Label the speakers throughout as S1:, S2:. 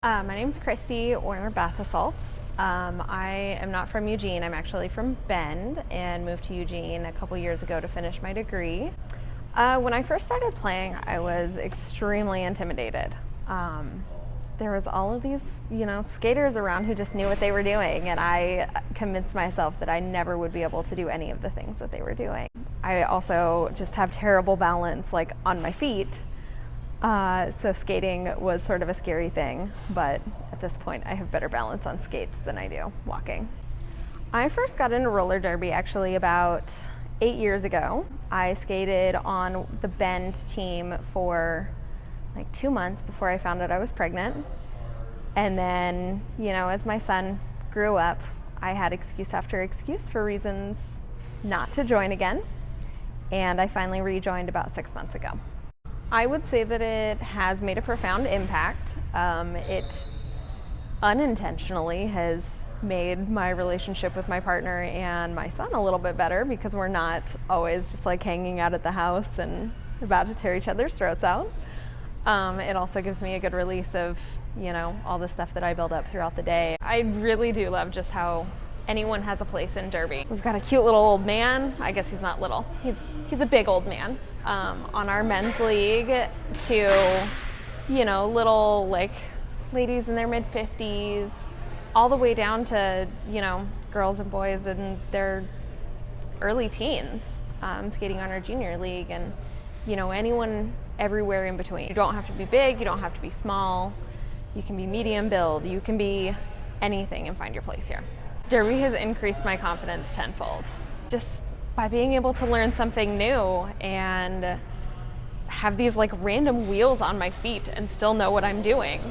S1: My name's Christy or Beth Assaults. I am not from Eugene. I'm actually from Bend and moved to Eugene a couple years ago to finish my degree. When I first started playing, I was extremely intimidated. There was all of these, skaters around who just knew what they were doing, and I convinced myself that I never would be able to do any of the things that they were doing. I also just have terrible balance, like on my feet. So skating was sort of a scary thing, but at this point I have better balance on skates than I do walking. I first got into roller derby actually about 8 years ago. I skated on the Bend team for like 2 months before I found out I was pregnant. And then, as my son grew up, I had excuse after excuse for reasons not to join again. And I finally rejoined about 6 months ago. I would say that it has made a profound impact. It unintentionally has made my relationship with my partner and my son a little bit better because we're not always just like hanging out at the house and about to tear each other's throats out. It also gives me a good release of, all the stuff that I build up throughout the day. I really do love just how anyone has a place in derby. We've got a cute little old man. I guess he's not little. He's a big old man. On our men's league to, little like ladies in their mid-50s, all the way down to, girls and boys in their early teens, skating on our junior league, and, anyone everywhere in between. You don't have to be big, you don't have to be small, you can be medium build, you can be anything and find your place here. Derby has increased my confidence tenfold. Just by being able to learn something new and have these like random wheels on my feet and still know what I'm doing.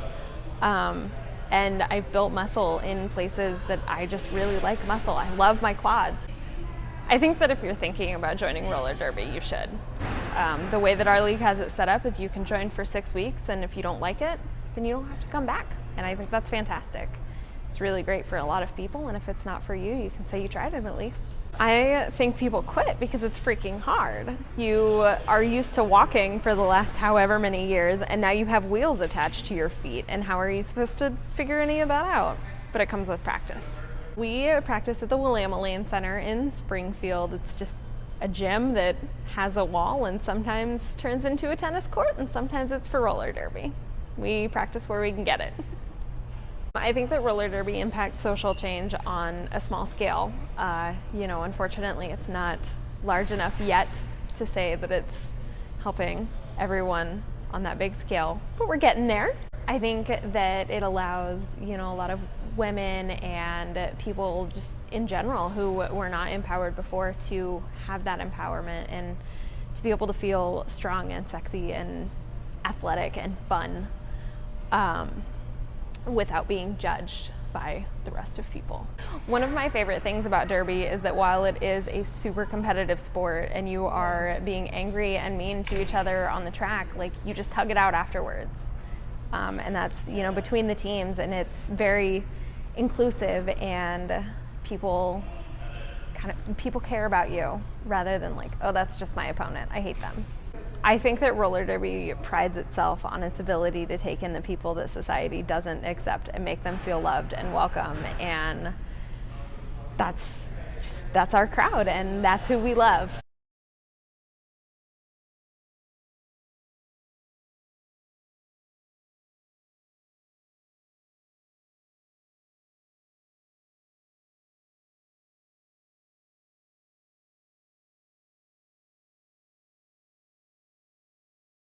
S1: And I've built muscle in places that I just really like muscle. I love my quads. I think that if you're thinking about joining roller derby, you should. The way that our league has it set up is you can join for 6 weeks, and if you don't like it, then you don't have to come back. And I think that's fantastic. It's really great for a lot of people, and if it's not for you, you can say you tried it at least. I think people quit because it's freaking hard. You are used to walking for the last however many years, and now you have wheels attached to your feet, and how are you supposed to figure any of that out? But it comes with practice. We practice at the William Center in Springfield. It's just a gym that has a wall and sometimes turns into a tennis court, and sometimes it's for roller derby. We practice where we can get it. I think that roller derby impacts social change on a small scale. Unfortunately, it's not large enough yet to say that it's helping everyone on that big scale, but we're getting there. I think that it allows, a lot of women and people just in general who were not empowered before to have that empowerment and to be able to feel strong and sexy and athletic and fun. Without being judged by the rest of people. One of my favorite things about derby is that while it is a super competitive sport and you are being angry and mean to each other on the track, like you just hug it out afterwards. And that's, between the teams, and it's very inclusive, and people care about you rather than like, oh, that's just my opponent, I hate them. I think that roller derby prides itself on its ability to take in the people that society doesn't accept and make them feel loved and welcome, and that's our crowd, and that's who we love.